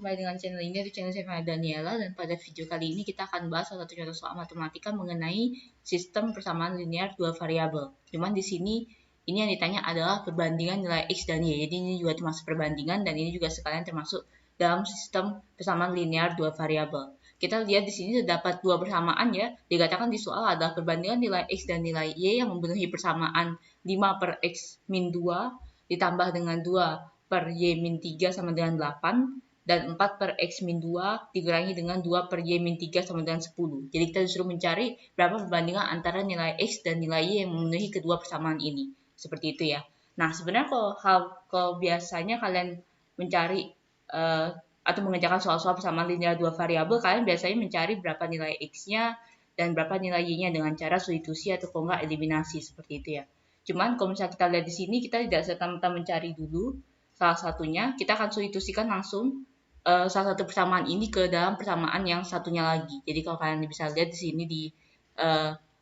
kembali dengan channel ini, di channel saya Daniela, dan pada video kali ini kita akan bahas salah satu contoh soal matematika mengenai sistem persamaan linear dua variabel. Cuman di sini ini yang ditanya adalah perbandingan nilai X dan Y. Jadi ini juga termasuk perbandingan dan ini juga sekalian termasuk dalam sistem persamaan linear dua variabel. Kita lihat di sini terdapat dua persamaan ya. Dikatakan di soal adalah perbandingan nilai X dan nilai Y yang memenuhi persamaan 5 per X min 2 ditambah dengan 2 per Y min 3 sama dengan 8 dan 4 per X min 2 dikurangi dengan 2 per Y min 3 sama dengan 10. Jadi kita disuruh mencari berapa perbandingan antara nilai X dan nilai Y yang memenuhi kedua persamaan ini. Seperti itu ya. Nah, sebenarnya kalau biasanya kalian mencari atau mengerjakan soal-soal persamaan linear dua variabel, kalian biasanya mencari berapa nilai X-nya dan berapa nilai Y-nya dengan cara substitusi atau kalau nggak eliminasi seperti itu ya. Cuman kalau misalnya kita lihat di sini, kita tidak serta-merta mencari dulu salah satunya, kita akan substitusikan langsung salah satu persamaan ini ke dalam persamaan yang satunya lagi. Jadi kalau kalian bisa lihat di sini di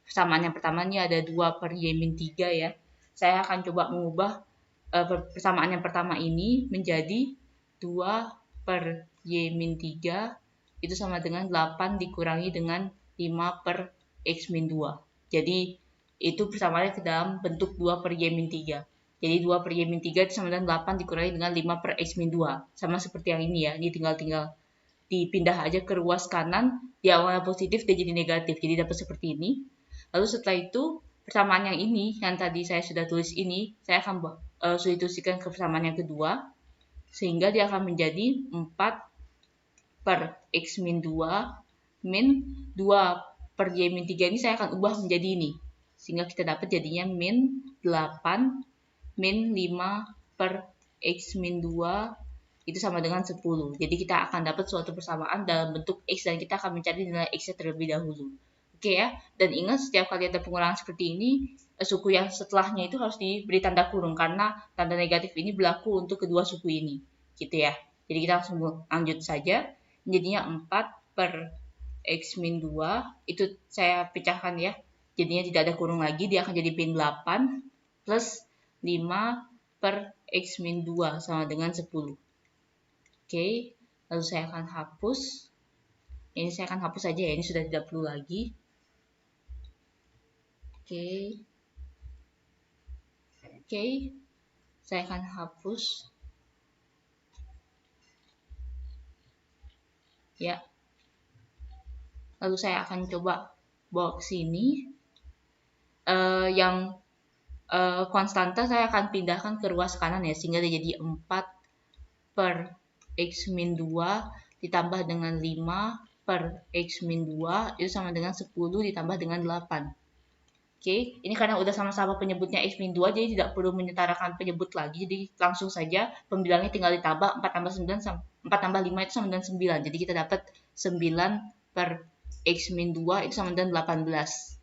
persamaan yang pertama ini ada 2 per Y min 3 ya. Saya akan coba mengubah persamaan yang pertama ini menjadi 2 per Y min 3 itu sama dengan 8 dikurangi dengan 5 per X min 2. Jadi itu persamaannya ke dalam bentuk 2 per Y min 3. Jadi 2 per Y min 3 itu sama dengan 8 dikurangi dengan 5 per X min 2. Sama seperti yang ini ya. Ini tinggal dipindah aja ke ruas kanan. Di awalnya positif, dia jadi negatif. Jadi dapat seperti ini. Lalu setelah itu, persamaan yang ini, yang tadi saya sudah tulis ini, saya akan substitusikan ke persamaan yang kedua. Sehingga dia akan menjadi 4 per X min 2 min 2 per Y min 3 ini saya akan ubah menjadi ini. Sehingga kita dapat jadinya min 8 min 5 per X min 2 itu sama dengan 10. Jadi kita akan dapat suatu persamaan dalam bentuk X dan kita akan mencari nilai X-nya terlebih dahulu. Oke ya, dan ingat setiap kali ada pengurangan seperti ini, suku yang setelahnya itu harus diberi tanda kurung karena tanda negatif ini berlaku untuk kedua suku ini. Gitu ya. Jadi kita langsung lanjut saja. Jadinya 4 per X min 2, itu saya pecahkan ya. Jadinya tidak ada kurung lagi, dia akan jadi min 8 plus 5 per X min 2 sama dengan 10. Oke, lalu saya akan hapus. Ini saya akan hapus saja ya, ini sudah tidak perlu lagi. Oke, saya akan hapus. Ya. Lalu saya akan coba bawa ke sini. Yang konstanta saya akan pindahkan ke ruas kanan ya, sehingga dia jadi 4 per X min 2 ditambah dengan 5 per X min 2 itu sama dengan 10 ditambah dengan 8. Oke, ini karena udah sama-sama penyebutnya X min 2, jadi tidak perlu menyetarakan penyebut lagi, jadi langsung saja pembilangnya tinggal ditambah 4 tambah 9 4 tambah 5 itu sama dengan 9, jadi kita dapat 9 per X min 2 itu sama dengan 18.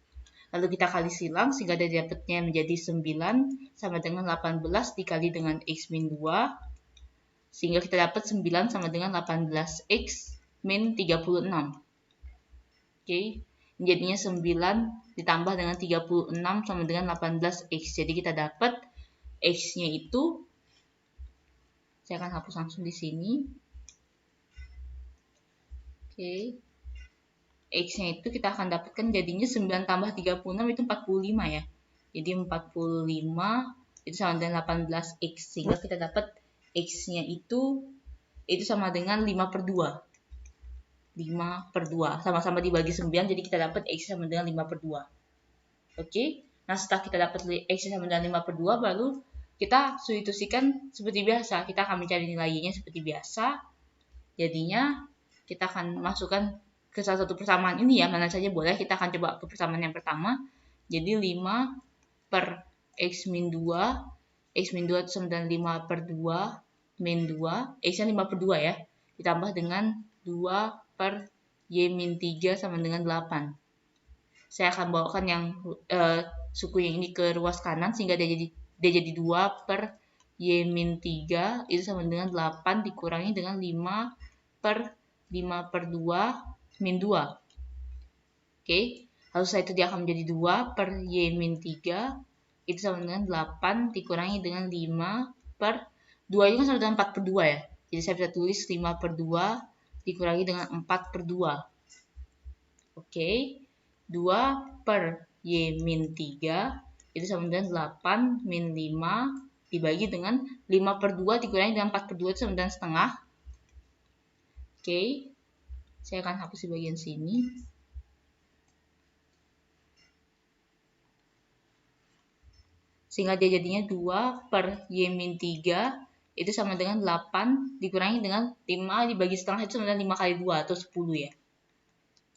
Lalu kita kali silang sehingga dia dapatnya menjadi 9 sama dengan 18 dikali dengan X min 2. Sehingga kita dapat 9 sama dengan 18X min 36. Oke, jadinya 9 ditambah dengan 36 sama dengan 18X. Jadi kita dapat X-nya itu, saya akan hapus langsung di sini. Oke. X-nya itu kita akan dapatkan jadinya 9 tambah 36 itu 45 ya. Jadi 45 itu sama dengan 18X. Sehingga kita dapat X-nya itu sama dengan 5 per 2. 5 per 2. Sama-sama dibagi 9, jadi kita dapat X sama dengan 5 per 2. Oke. Nah, setelah kita dapat X sama dengan 5 per 2, baru kita substitusikan seperti biasa. Kita akan mencari nilai Y-nya seperti biasa. Jadinya kita akan masukkan ke salah satu persamaan ini ya, mana saja boleh. Kita akan coba ke persamaan yang pertama. Jadi 5 per X min 2. X min 2 itu sama dengan 5 per 2 min 2. X-nya 5 per 2 ya. Ditambah dengan 2 per Y min 3 sama dengan 8. Saya akan bawakan yang suku yang ini ke ruas kanan sehingga dia jadi 2 per Y min 3 itu sama dengan 8 dikurangi dengan 5 per 5 per 2 min 2. Oke, lalu setelah itu dia akan menjadi 2 per Y min 3 itu sama dengan 8 dikurangi dengan 5 per 2 ini kan sama dengan 4 per 2 ya. Jadi saya bisa tulis 5/2 dikurangi dengan 4/2. Oke, 2 per Y min 3 itu sama dengan 8 min 5 dibagi dengan 5/2 dikurangi dengan 4/2 itu sama dengan setengah. Oke, saya akan hapus di bagian sini. Sehingga dia jadinya 2 per Y min 3 itu sama dengan 8 dikurangi dengan 5 dibagi setengah itu sama dengan 5 kali 2 atau 10 ya.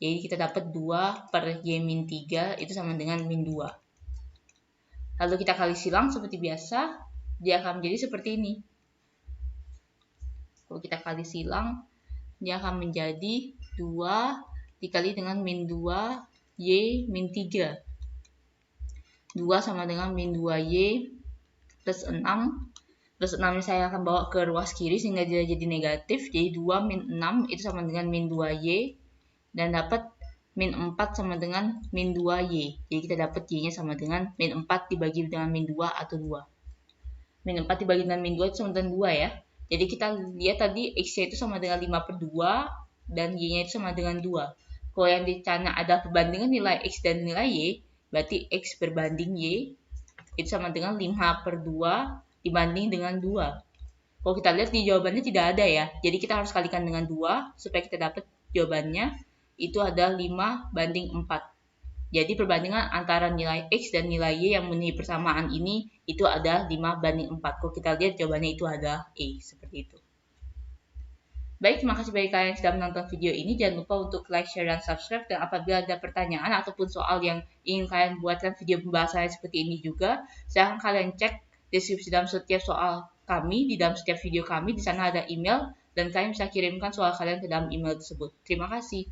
Jadi kita dapat 2 per Y min 3 itu sama dengan min 2. Lalu kita kali silang seperti biasa, dia akan menjadi seperti ini. Kalau kita kali silang, dia akan menjadi 2 dikali dengan min 2 Y min 3. 2 sama dengan min 2Y plus 6. Plus 6 saya akan bawa ke ruas kiri sehingga dia jadi negatif. Jadi 2 min 6 itu sama dengan min 2Y. Dan dapat min 4 sama dengan min 2Y. Jadi kita dapat Y-nya sama dengan min 4 dibagi dengan min 2 atau 2. Min 4 dibagi dengan min 2 itu sama dengan 2 ya. Jadi kita lihat tadi X-nya itu sama dengan 5/2 dan Y-nya itu sama dengan 2. Kalau yang ditanya ada perbandingan nilai X dan nilai Y, berarti X berbanding Y itu sama dengan 5/2 dibanding dengan 2. Kalau kita lihat di jawabannya tidak ada ya. Jadi kita harus kalikan dengan 2 supaya kita dapat jawabannya itu ada 5/4. Jadi perbandingan antara nilai X dan nilai Y yang memenuhi persamaan ini itu ada 5/4. Kalau kita lihat jawabannya itu ada E, seperti itu. Baik, terima kasih bagi kalian yang sudah menonton video ini. Jangan lupa untuk like, share, dan subscribe. Dan apabila ada pertanyaan ataupun soal yang ingin kalian buatkan video pembahasannya seperti ini juga, silahkan kalian cek deskripsi dalam setiap soal kami, di dalam setiap video kami. Di sana ada email, dan kalian bisa kirimkan soal kalian ke dalam email tersebut. Terima kasih.